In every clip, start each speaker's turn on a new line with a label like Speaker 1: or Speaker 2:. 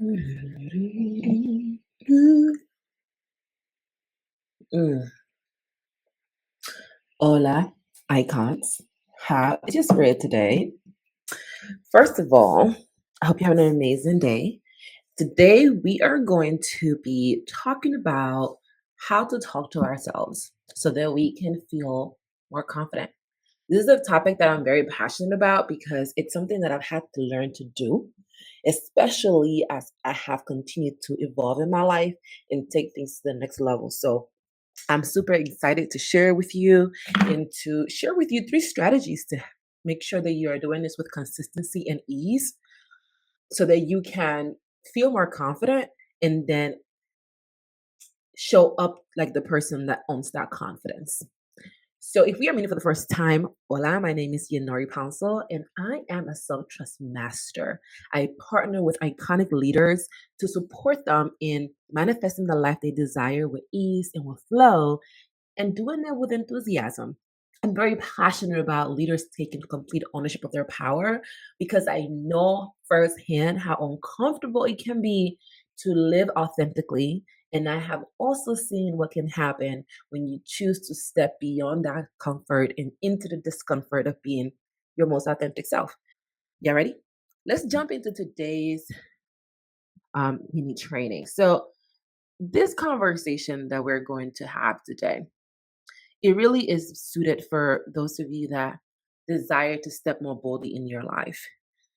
Speaker 1: Mm. Hola, icons. How is your spirit today? First of all, I hope you're having an amazing day. Today, we are going to be talking about how to talk to ourselves so that we can feel more confident. This is a topic that I'm very passionate about because it's something that I've had to learn to do, especially as I have continued to evolve in my life and take things to the next level. So, I'm super excited to share with you and to share with you three strategies to make sure that you are doing this with consistency and ease so that you can feel more confident and then show up like the person that owns that confidence. So, if we are meeting for the first time, hola, my name is Yenory and I am a self trust master. I partner with iconic leaders to support them in manifesting the life they desire with ease and with flow and doing it with enthusiasm. I'm very passionate about leaders taking complete ownership of their power because I know firsthand how uncomfortable it can be to live authentically. And I have also seen what can happen when you choose to step beyond that comfort and into the discomfort of being your most authentic self. You ready? Let's jump into today's mini training. So, this conversation that we're going to have today, it really is suited for those of you that desire to step more boldly in your life.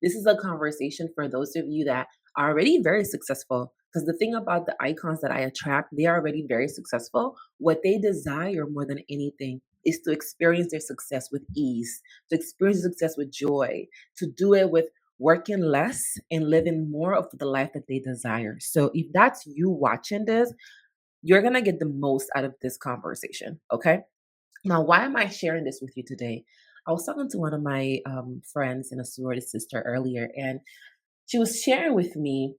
Speaker 1: This is a conversation for those of you that are already very successful. Because the thing about the icons that I attract, they are already very successful. What they desire more than anything is to experience their success with ease, to experience success with joy, to do it with working less and living more of the life that they desire. So if that's you watching this, you're going to get the most out of this conversation. Okay. Now, why am I sharing this with you today? I was talking to one of my friends and a sorority sister earlier, and she was sharing with me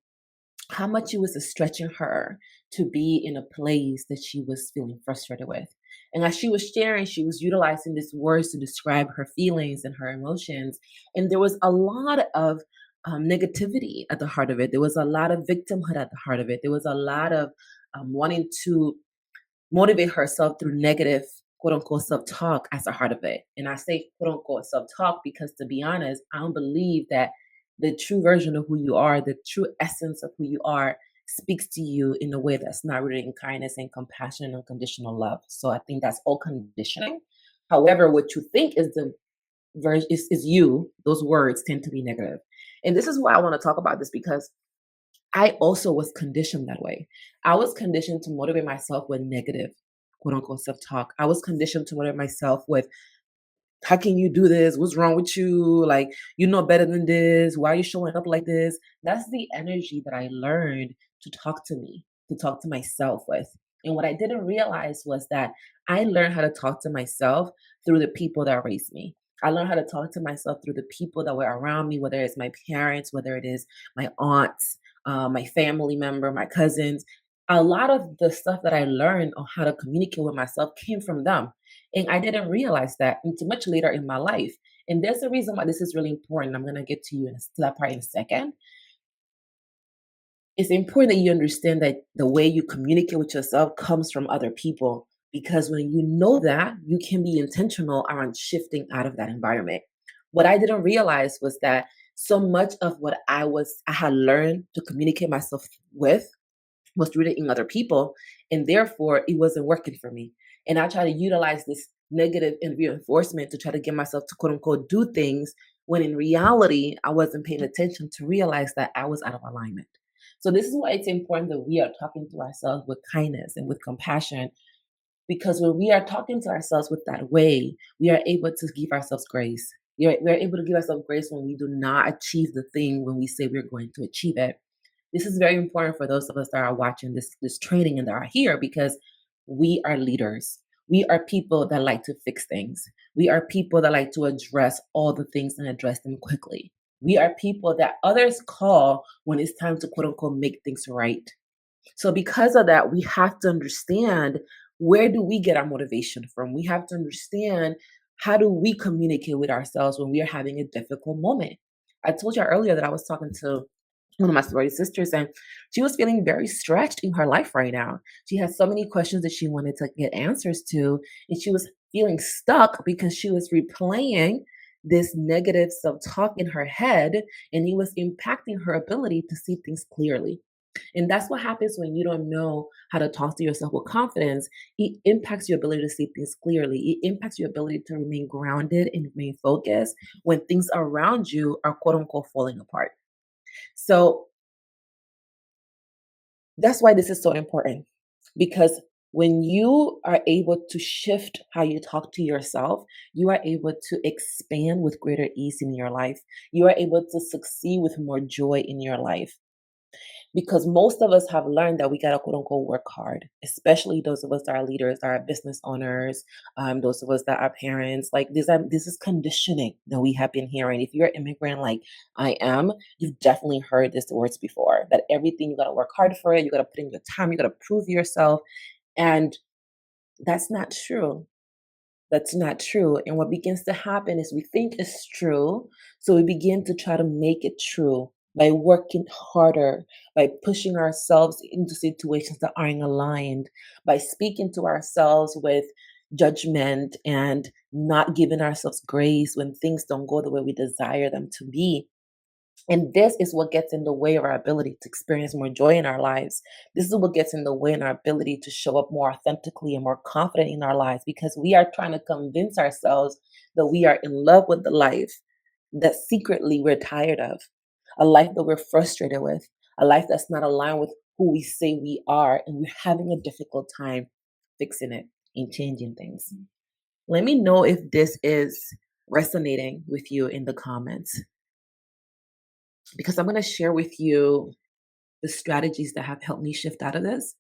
Speaker 1: how much it was stretching her to be in a place that she was feeling frustrated with. And as she was sharing, she was utilizing these words to describe her feelings and her emotions. And there was a lot of negativity at the heart of it. There was a lot of victimhood at the heart of it. There was a lot of wanting to motivate herself through negative quote unquote self talk as a heart of it. And I say quote unquote self talk because to be honest, I don't believe that the true version of who you are, the true essence of who you are, speaks to you in a way that's not rooted in kindness and compassion and unconditional love. So I think that's all conditioning. However, what you think is the version is you, those words tend to be negative. And this is why I want to talk about this because I also was conditioned that way. I was conditioned to motivate myself with negative, quote unquote, self talk. I was conditioned to motivate myself with, how can you do this? What's wrong with you? Like, you know better than this. Why are you showing up like this? That's the energy that I learned to talk to me, to talk to myself with. And what I didn't realize was that I learned how to talk to myself through the people that raised me. I learned how to talk to myself through the people that were around me, whether it's my parents, whether it is my aunts, my family member, my cousins. A lot of the stuff that I learned on how to communicate with myself came from them. And I didn't realize that until much later in my life. And there's a reason why this is really important. I'm going to get to you to that part in a second. It's important that you understand that the way you communicate with yourself comes from other people. Because when you know that, you can be intentional around shifting out of that environment. What I didn't realize was that so much of what I had learned to communicate myself with was rooted in other people, and therefore it wasn't working for me. And I try to utilize this negative and reinforcement to try to get myself to quote unquote do things when in reality I wasn't paying attention to realize that I was out of alignment. So this is why it's important that we are talking to ourselves with kindness and with compassion, because when we are talking to ourselves with that way, we are able to give ourselves grace. We're able to give ourselves grace when we do not achieve the thing when we say we're going to achieve it. This is very important for those of us that are watching this training and that are here because we are leaders. We are people that like to fix things. We are people that like to address all the things and address them quickly. We are people that others call when it's time to quote unquote make things right. So because of that, we have to understand, where do we get our motivation from? We have to understand, how do we communicate with ourselves when we are having a difficult moment? I told you earlier that I was talking to one of my sorority sisters, and she was feeling very stretched in her life right now. She had so many questions that she wanted to get answers to, and she was feeling stuck because she was replaying this negative self-talk in her head, and it was impacting her ability to see things clearly. And that's what happens when you don't know how to talk to yourself with confidence. It impacts your ability to see things clearly. It impacts your ability to remain grounded and remain focused when things around you are quote unquote falling apart. So that's why this is so important, because when you are able to shift how you talk to yourself, you are able to expand with greater ease in your life. You are able to succeed with more joy in your life, because most of us have learned that we gotta quote unquote work hard, especially those of us that are leaders, that are business owners, those of us that are parents. Like this is conditioning that we have been hearing. If you're an immigrant like I am, you've definitely heard these words before. That everything you gotta work hard for it, you gotta put in your time, you gotta prove yourself, and that's not true. That's not true. And what begins to happen is we think it's true. So we begin to try to make it true by working harder, by pushing ourselves into situations that aren't aligned, by speaking to ourselves with judgment and not giving ourselves grace when things don't go the way we desire them to be. And this is what gets in the way of our ability to experience more joy in our lives. This is what gets in the way in our ability to show up more authentically and more confident in our lives, because we are trying to convince ourselves that we are in love with the life that secretly we're tired of, a life that we're frustrated with, a life that's not aligned with who we say we are, and we're having a difficult time fixing it and changing things. Let me know if this is resonating with you in the comments, because I'm going to share with you the strategies that have helped me shift out of this.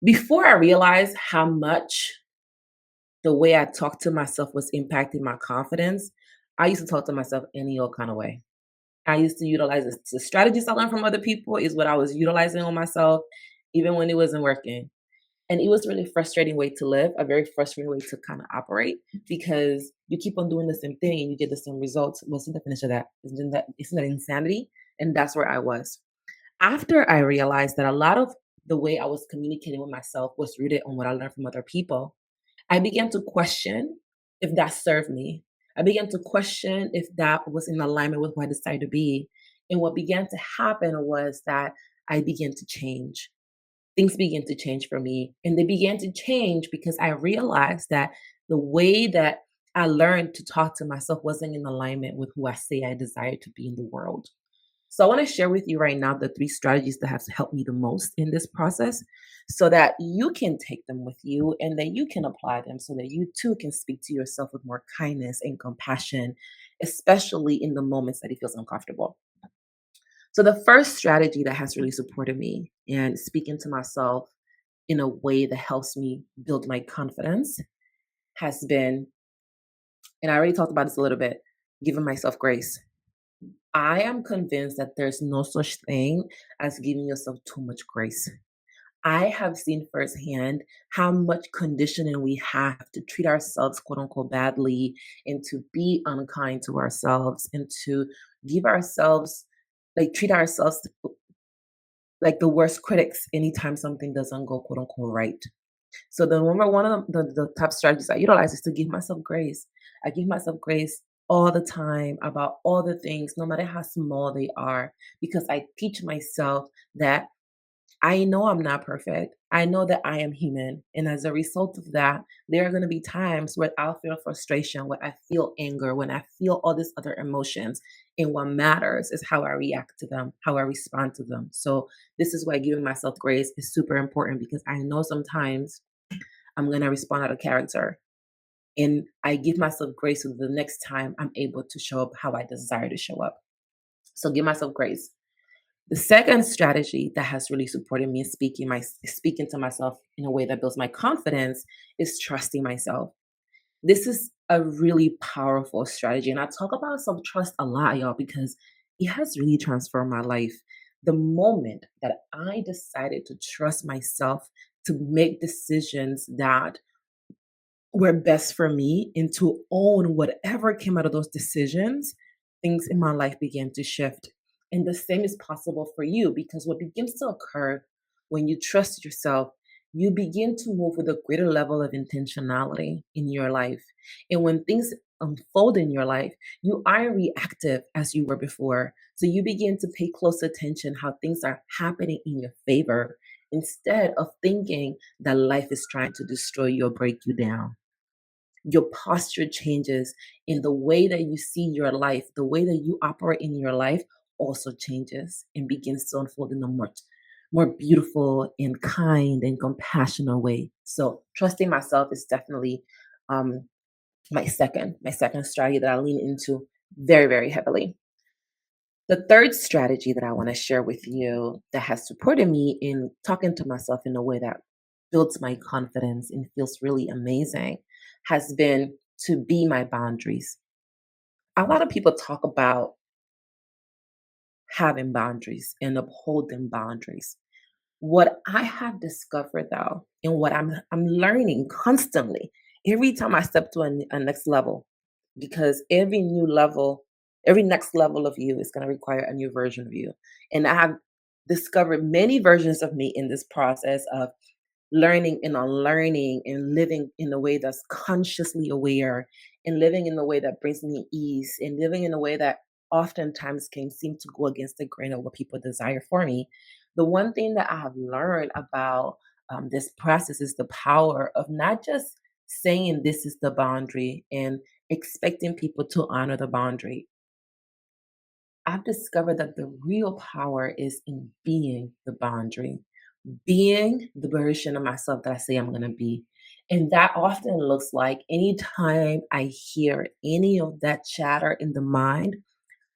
Speaker 1: Before I realized how much the way I talked to myself was impacting my confidence, I used to talk to myself any old kind of way. I used to utilize the strategies I learned from other people is what I was utilizing on myself, even when it wasn't working. And it was a really frustrating way to live, a very frustrating way to kind of operate, because you keep on doing the same thing and you get the same results. What's the definition of that? Isn't that insanity? And that's where I was. After I realized that a lot of the way I was communicating with myself was rooted on what I learned from other people, I began to question if that served me. I began to question if that was in alignment with who I decided to be. And what began to happen was that I began to change. Things began to change for me. And they began to change because I realized that the way that I learned to talk to myself wasn't in alignment with who I say I desire to be in the world. So I want to share with you right now the three strategies that have helped me the most in this process, so that you can take them with you and that you can apply them so that you too can speak to yourself with more kindness and compassion, especially in the moments that it feels uncomfortable. So the first strategy that has really supported me and speaking to myself in a way that helps me build my confidence has been, and I already talked about this a little bit, giving myself grace. I am convinced that there's no such thing as giving yourself too much grace. I have seen firsthand how much conditioning we have to treat ourselves, quote unquote, badly, and to be unkind to ourselves, and to give ourselves, like, treat ourselves like the worst critics anytime something doesn't go, quote unquote, right. So the number one of the top strategies I utilize is to give myself grace. I give myself grace all the time about all the things, no matter how small they are, because I teach myself that I know I'm not perfect. I know that I am human. And as a result of that, there are going to be times where I'll feel frustration, where I feel anger, when I feel all these other emotions. And what matters is how I react to them, how I respond to them. So this is why giving myself grace is super important, because I know sometimes I'm going to respond out of character. And I give myself grace so the next time I'm able to show up how I desire to show up. So give myself grace. The second strategy that has really supported me in speaking to myself in a way that builds my confidence is trusting myself. This is a really powerful strategy. And I talk about self trust a lot, y'all, because it has really transformed my life. The moment that I decided to trust myself to make decisions that were best for me and to own whatever came out of those decisions, things in my life began to shift. And the same is possible for you because what begins to occur when you trust yourself, you begin to move with a greater level of intentionality in your life. And when things unfold in your life, you aren't reactive as you were before. So you begin to pay close attention how things are happening in your favor instead of thinking that life is trying to destroy you or break you down. Your posture changes in the way that you see your life, the way that you operate in your life also changes and begins to unfold in a much more beautiful and kind and compassionate way. So trusting myself is definitely um, my second strategy that I lean into very, very heavily. The third strategy that I want to share with you that has supported me in talking to myself in a way that builds my confidence and feels really amazing has been to be my boundaries. A lot of people talk about having boundaries and upholding boundaries. What I have discovered though, and what I'm learning constantly, every time I step to a next level, because every next level of you is going to require a new version of you. And I have discovered many versions of me in this process of learning and unlearning and living in a way that's consciously aware and living in a way that brings me ease and living in a way that oftentimes can seem to go against the grain of what people desire for me. The one thing that I have learned about this process is the power of not just saying this is the boundary and expecting people to honor the boundary. I've discovered that the real power is in being the boundary, being the version of myself that I say I'm going to be. And that often looks like anytime I hear any of that chatter in the mind,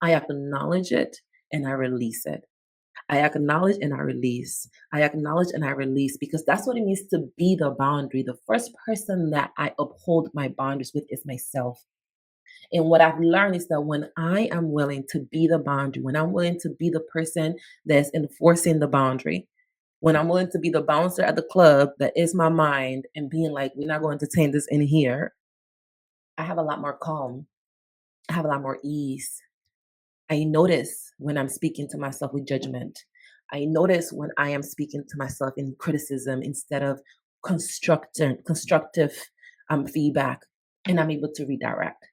Speaker 1: I acknowledge it and I release it. I acknowledge and I release. I acknowledge and I release because that's what it means to be the boundary. The first person that I uphold my boundaries with is myself. And what I've learned is that when I am willing to be the boundary, when I'm willing to be the person that's enforcing the boundary, when I'm willing to be the bouncer at the club that is my mind and being like, we're not going to entertain this in here, I have a lot more calm. I have a lot more ease. I notice when I'm speaking to myself with judgment. I notice when I am speaking to myself in criticism instead of constructive feedback, and I'm able to redirect.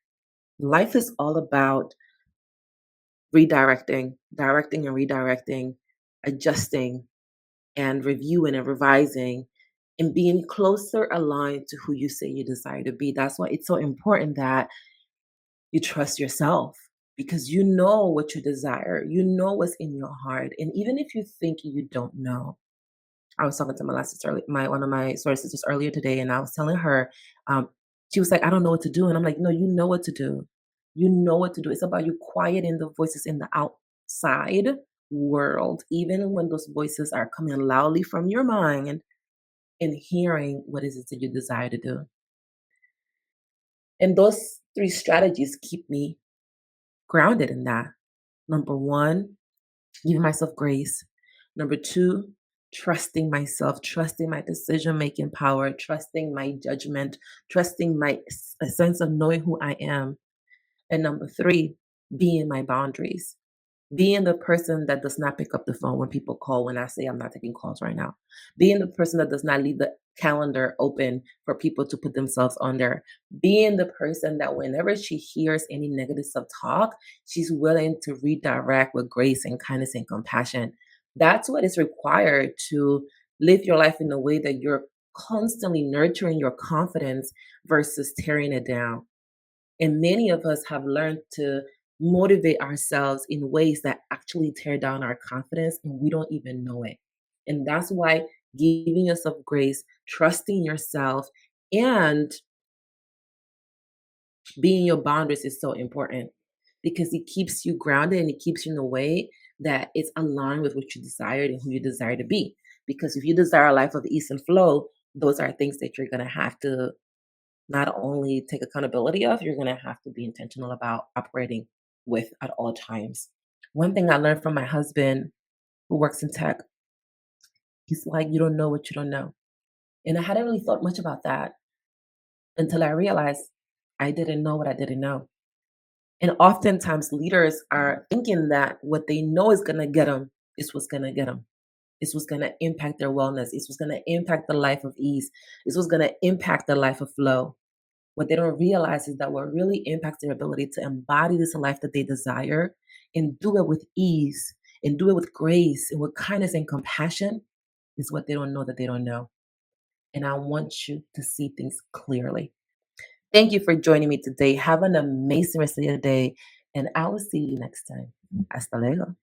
Speaker 1: Life is all about redirecting, directing and redirecting, adjusting and reviewing and revising and being closer aligned to who you say you desire to be. That's why it's so important that you trust yourself because you know what you desire. You know what's in your heart. And even if you think you don't know, I was talking to my last sister, my one of my sources just earlier today, and I was telling her, she was like, I don't know what to do. And I'm like, no, you know what to do. You know what to do. It's about you quieting the voices in the outside world, even when those voices are coming loudly from your mind and hearing what is it that you desire to do. And those three strategies keep me grounded in that. Number one, giving myself grace. Number two, trusting myself, trusting my decision making power, trusting my judgment, trusting my a sense of knowing who I am. And number three, being my boundaries. Being the person that does not pick up the phone when people call when I say I'm not taking calls right now. Being the person that does not leave the calendar open for people to put themselves under. Being the person that whenever she hears any negative self talk, she's willing to redirect with grace and kindness and compassion. That's what is required to live your life in a way that you're constantly nurturing your confidence versus tearing it down. And many of us have learned to motivate ourselves in ways that actually tear down our confidence and we don't even know it. And that's why giving yourself grace, trusting yourself, and being your boundaries is so important because it keeps you grounded and it keeps you in a way that it's aligned with what you desire and who you desire to be. Because if you desire a life of ease and flow, those are things that you're going to have to not only take accountability of, you're going to have to be intentional about operating with at all times. One thing I learned from my husband who works in tech, he's like, you don't know what you don't know. And I hadn't really thought much about that until I realized I didn't know what I didn't know. And oftentimes, leaders are thinking that what they know is going to get them is what's going to get them. It's what's going to impact their wellness. It's what's going to impact the life of ease. It's what's going to impact the life of flow. What they don't realize is that what really impacts their ability to embody this life that they desire and do it with ease and do it with grace and with kindness and compassion is what they don't know that they don't know. And I want you to see things clearly. Thank you for joining me today. Have an amazing rest of your day, and I will see you next time. Hasta luego.